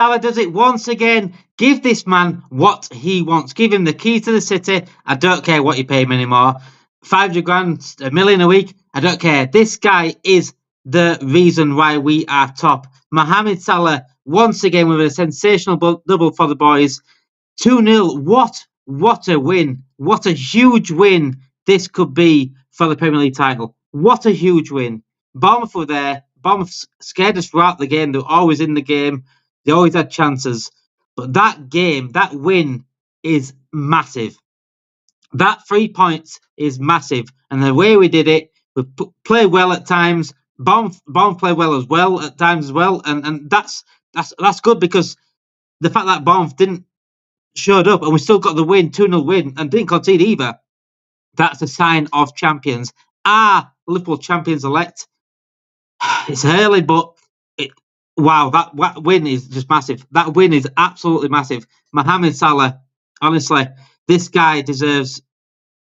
Salah does it once again. Give this man what he wants. Give him the key to the city. I don't care what you pay him anymore. 500 grand, $1 million a week. I don't care. This guy is the reason why we are top. Mohamed Salah, once again, with a sensational double for the boys. 2-0. What a win. What a huge win this could be for the Premier League title. What a huge win. Bournemouth were there. Bournemouth scared us throughout the game. They were always in the game. They always had chances. But that game, that win is massive. That 3 points is massive. And the way we did it, we played well at times. Bournemouth played well at times as well. And that's good, because the fact that Bournemouth didn't showed up and we still got the win, 2-0 win, and didn't concede either, that's a sign of champions. Are Liverpool champions elect? It's early, but wow, that win is just massive. That win is absolutely massive. Mohamed Salah, honestly, this guy deserves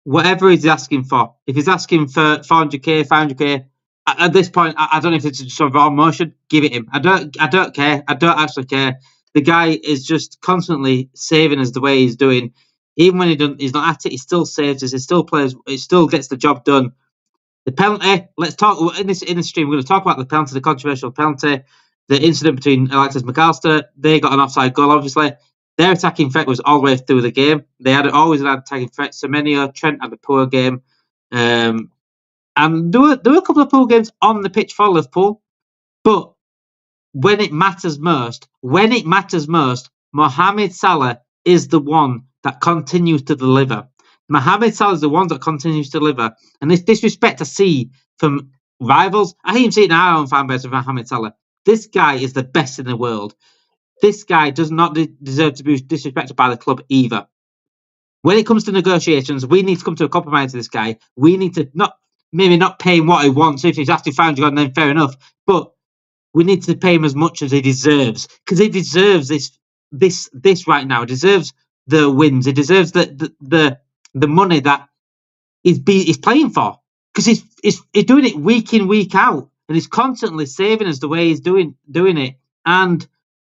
whatever he's asking for. If he's asking for 400k, 500k, at this point, I don't know if it's just a raw motion. Give it him. I don't care. I don't actually care. The guy is just constantly saving us the way he's doing. Even when he's not at it, he still saves us. He still plays. He still gets the job done. The penalty. Let's talk in this stream. We're going to talk about the penalty, the controversial penalty, the incident between Alexis Mac Allister. They got an offside goal. Obviously, their attacking threat was all the way through the game. They had always had attacking threat. Semenyo, Trent had a poor game, and there were a couple of poor games on the pitch for Liverpool, but when it matters most, Mohamed Salah is the one that continues to deliver. Mohamed Salah is the one that continues to deliver. And this disrespect I see from rivals, I even see it in our own fan base of Mohamed Salah. This guy is the best in the world. This guy does not deserve to be disrespected by the club either. When it comes to negotiations, we need to come to a compromise with this guy. We need to not pay him what he wants. If he's asking £500, then fair enough. But we need to pay him as much as he deserves, because he deserves this right now. He deserves the wins. He deserves the money that he's playing for, because he's doing it week in, week out, and he's constantly saving us the way he's doing it. And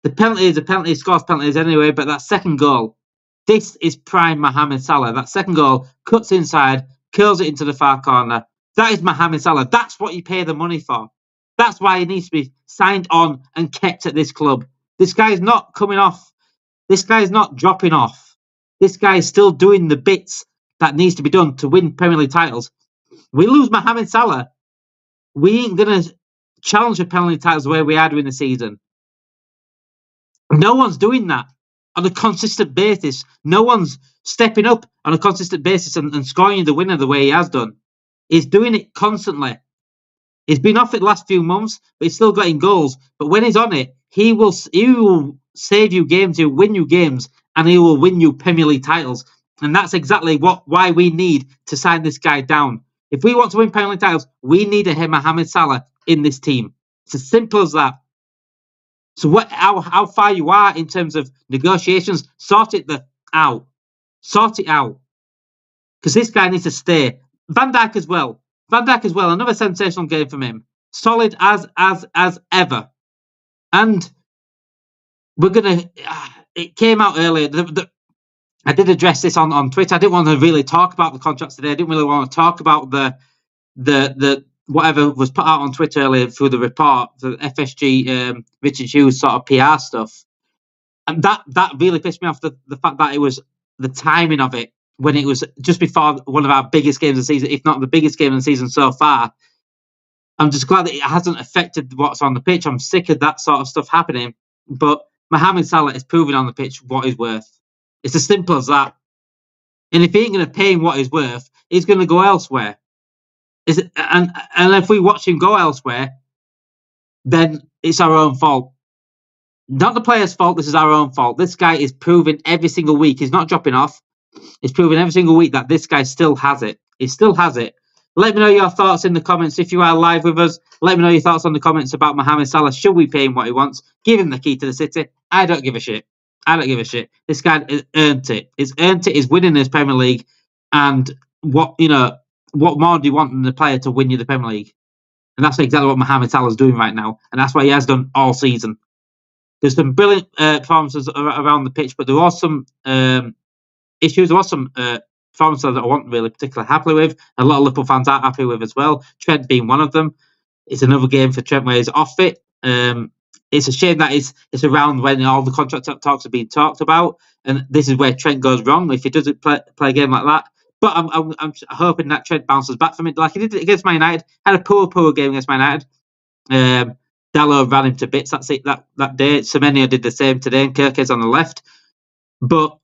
the penalty is a penalty. He scores penalties anyway, but that second goal, this is prime Mohamed Salah. That second goal cuts inside, curls it into the far corner. That is Mohamed Salah. That's what you pay the money for. That's why he needs to be signed on and kept at this club. This guy is not coming off. This guy is not dropping off. This guy is still doing the bits that needs to be done to win Premier League titles. We lose Mohamed Salah, we ain't going to challenge the penalty titles the way we are doing the season. No one's doing that on a consistent basis. No one's stepping up on a consistent basis and scoring the winner the way he has done. He's doing it constantly. He's been off it the last few months, but he's still getting goals. But when he's on it, he will save you games, he'll win you games, and he will win you Premier League titles. And that's exactly why we need to sign this guy down. If we want to win Premier League titles, we need a Mohamed Salah in this team. It's as simple as that. So how far you are in terms of negotiations, sort it out. Sort it out. Because this guy needs to stay. Van Dijk as well. Another sensational game from him. Solid as ever. And we're going to... It came out earlier. I did address this on Twitter. I didn't want to really talk about the contracts today. I didn't really want to talk about the whatever was put out on Twitter earlier through the report, the FSG, Richard Hughes sort of PR stuff. And that really pissed me off, the fact that it was the timing of it, when it was just before one of our biggest games of the season, if not the biggest game of the season so far. I'm just glad that it hasn't affected what's on the pitch. I'm sick of that sort of stuff happening. But Mohamed Salah is proving on the pitch what he's worth. It's as simple as that. And if he ain't going to pay him what he's worth, he's going to go elsewhere. And if we watch him go elsewhere, then it's our own fault. Not the player's fault. This is our own fault. This guy is proving every single week. He's not dropping off. He's proving every single week that this guy still has it. He still has it. Let me know your thoughts in the comments. If you are live with us, let me know your thoughts on the comments about Mohamed Salah. Should we pay him what he wants? Give him the key to the city. I don't give a shit. This guy has earned it. He's earned it. He's winning this Premier League. And what more do you want than the player to win you the Premier League? And that's exactly what Mohamed Salah is doing right now. And that's what he has done all season. There's some brilliant performances around the pitch, but there was some issues. There was some performances that I wasn't really particularly happy with. A lot of Liverpool fans aren't happy with as well. Trent being one of them. It's another game for Trent where he's off it. It's a shame that it's around when all the contract talks are being talked about, and this is where Trent goes wrong if he doesn't play a game like that. But I'm hoping that Trent bounces back from it like he did against Man United. Had a poor game against Man United. Dalot ran him to bits that day. Semenyo did the same today, and Kirke's on the left. But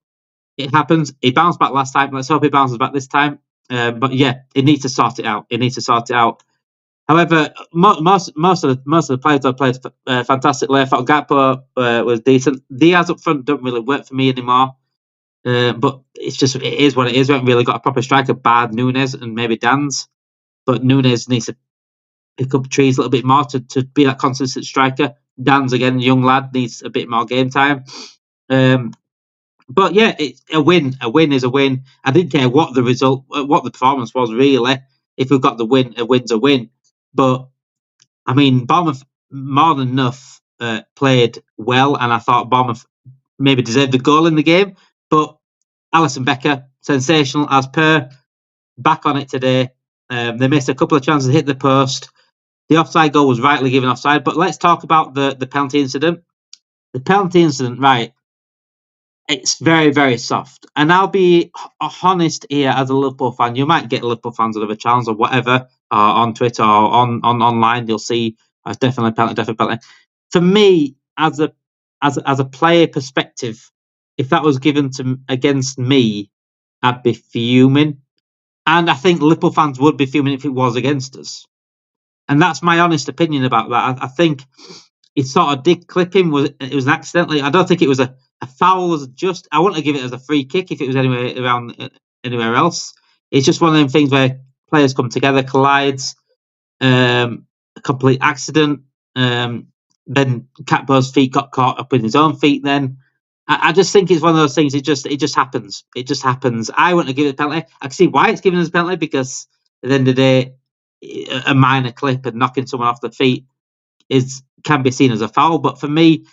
it happens. He bounced back last time. Let's hope he bounces back this time. But yeah, he needs to sort it out. However, most of the players have played fantastically. I thought Gakpo was decent. Diaz up front don't really work for me anymore. But it is what it is. We haven't really got a proper striker, bar Nunes and maybe Dan's. But Nunes needs to pick up trees a little bit more to be that consistent striker. Dan's, again, young lad, needs a bit more game time. But yeah, it's a win. A win is a win. I didn't care what the result, what the performance was, really. If we've got the win, a win's a win. But, I mean, Bournemouth, more than enough, played well, and I thought Bournemouth maybe deserved a goal in the game. But Alisson Becker, sensational as per, back on it today. They missed a couple of chances, hit the post. The offside goal was rightly given offside. But let's talk about the penalty incident. The penalty incident, right, it's very, very soft. And I'll be honest here as a Liverpool fan. You might get Liverpool fans that have a chance or whatever on Twitter or on online. You'll see definitely penalty. For me, as a player perspective, if that was given against me, I'd be fuming. And I think Liverpool fans would be fuming if it was against us. And that's my honest opinion about that. I think it sort of did clip him. It was an accidentally. I don't think it was a foul. Was just. I wouldn't have given it as a free kick if it was anywhere else. It's just one of them things where players come together, collides, a complete accident. Then Catbo's feet got caught up in his own feet. Then I just think it's one of those things. It just happens. It just happens. I wouldn't have given it a penalty. I can see why it's given as a penalty because at the end of the day, a minor clip and knocking someone off the feet can be seen as a foul. But for me,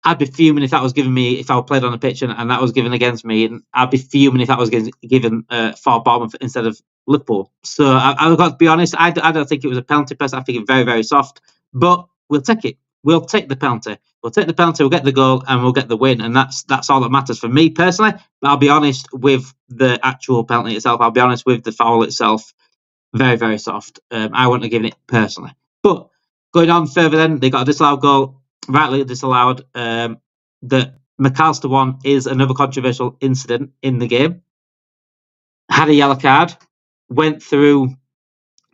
I'd be fuming if that was given me, if I played on a pitch and that was given against me, and I'd be fuming if that was given for Bournemouth instead of Liverpool. So I've got to be honest, I don't think it was a penalty. I think it's very, very soft, but we'll take it. We'll take the penalty. We'll get the goal, and we'll get the win, and that's all that matters for me personally. But I'll be honest with the actual penalty itself. I'll be honest with the foul itself. Very, very soft. I wouldn't have given it personally. But going on further then, they got a disallowed goal, rightly disallowed. The Mac Allister one is another controversial incident in the game. Had a yellow card, went through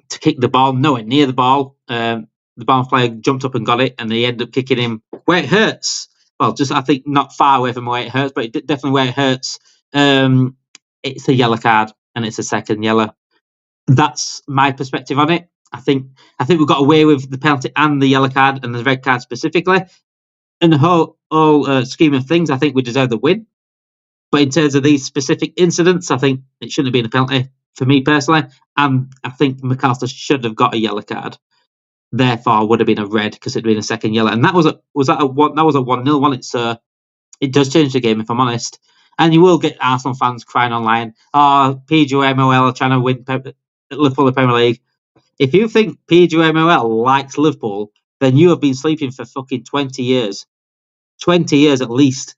to kick the ball, nowhere near the ball. The Bournemouth player jumped up and got it, and they ended up kicking him where it hurts. Well, just I think not far away from where it hurts, but definitely where it hurts. It's a yellow card, and it's a second yellow. That's my perspective on it. I think we got away with the penalty and the yellow card and the red card specifically. In the whole scheme of things, I think we deserve the win. But in terms of these specific incidents, I think it shouldn't have been a penalty for me personally. And I think Mac Allister should have got a yellow card. Therefore, would have been a red because it'd been a second yellow. And that was a 1-0, wasn't it? So it does change the game, if I'm honest. And you will get Arsenal fans crying online, PGMOL are trying to win Liverpool the Premier League. If you think PGMOL likes Liverpool, then you have been sleeping for fucking 20 years. 20 years at least.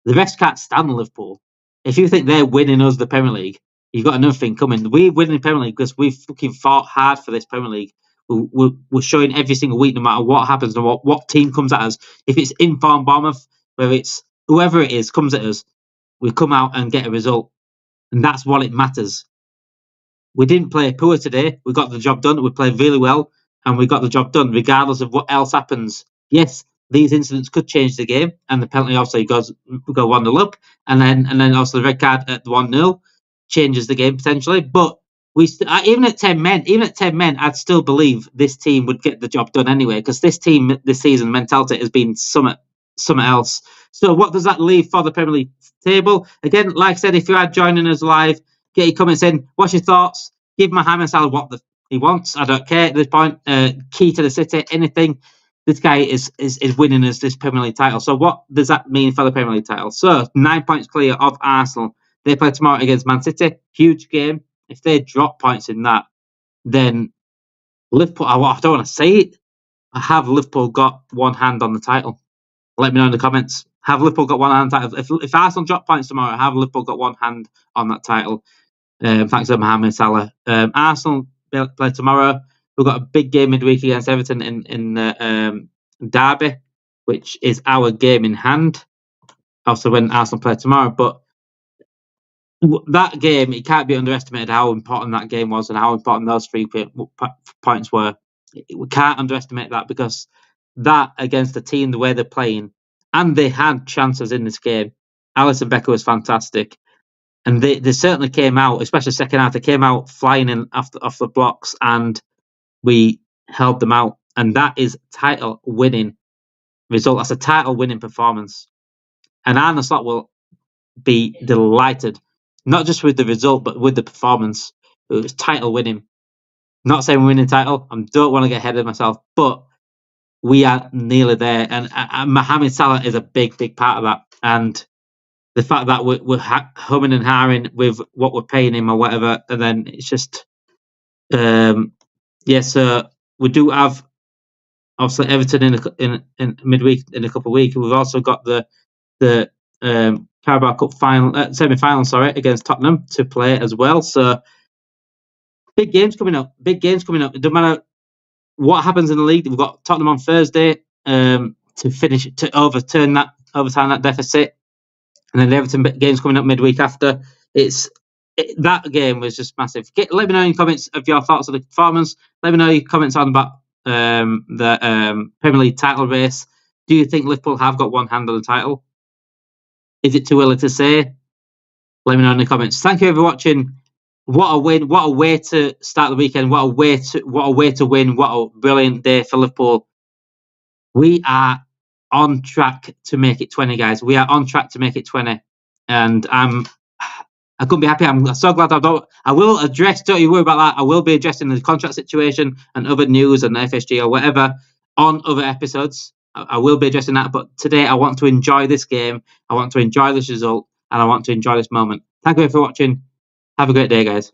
The rest can't stand Liverpool. If you think they're winning us the Premier League, you've got another thing coming. We're winning the Premier League because we've fucking fought hard for this Premier League. We're showing every single week, no matter what happens, no matter what team comes at us. If it's informed Bournemouth, whether it's whoever it is comes at us, we come out and get a result. And that's what it matters. We didn't play poor today. We got the job done. We played really well, and we got the job done, regardless of what else happens. Yes, these incidents could change the game, and the penalty obviously go 1-0 up, and then also the red card at the 1-0 changes the game potentially. But even at 10 men, I'd still believe this team would get the job done anyway, because this team this season mentality has been something else. So what does that leave for the Premier League table? Again, like I said, if you are joining us live, get your comments in. What's your thoughts? Give Mohamed Salah what he wants. I don't care at this point. Key to the city, anything. this guy is winning us this Premier League title. So what does that mean for the Premier League title? So 9 points clear of Arsenal. They play tomorrow against Man City. Huge game. If they drop points in that, then Liverpool, I don't want to say it, have Liverpool got one hand on the title? Let me know in the comments. Have Liverpool got one hand on the title? If Arsenal drop points tomorrow, have Liverpool got one hand on that title? Thanks to Mohamed Salah. Arsenal play tomorrow. We've got a big game midweek against Everton in Derby, which is our game in hand. Also, when Arsenal play tomorrow, but that game, it can't be underestimated how important that game was and how important those 3 points were. We can't underestimate that, because that against the team, the way they're playing, and they had chances in this game. Alisson Becker was fantastic. And they certainly came out, especially second half, they came out flying in off the blocks, and we held them out. And that is title-winning result. That's a title-winning performance. And Arne Slot will be delighted, not just with the result, but with the performance. It was title-winning. Not saying we're winning title. I don't want to get ahead of myself, but we are nearly there. And Mohamed Salah is a big, big part of that. And the fact that we're humming and hawing with what we're paying him or whatever, and then it's just, so we do have obviously Everton in midweek in a couple of weeks. We've also got the Carabao Cup semi-final, against Tottenham to play as well. So big games coming up. It doesn't matter what happens in the league. We've got Tottenham on Thursday to overturn that deficit. And then the Everton game's coming up midweek after. That game was just massive. Let me know in the comments of your thoughts on the performance. Let me know your comments on about the Premier League title race. Do you think Liverpool have got one hand on the title? Is it too early to say? Let me know in the comments. Thank you for watching. What a win! What a way to start the weekend! What a way to win! What a brilliant day for Liverpool. We are on track to make it 20, guys. We are on track to make it 20, and I couldn't be happy. I'm so glad I will address. Don't you worry about that. I will be addressing the contract situation and other news and the FSG or whatever on other episodes. I will be addressing that. But today, I want to enjoy this game. I want to enjoy this result, and I want to enjoy this moment. Thank you for watching. Have a great day, guys.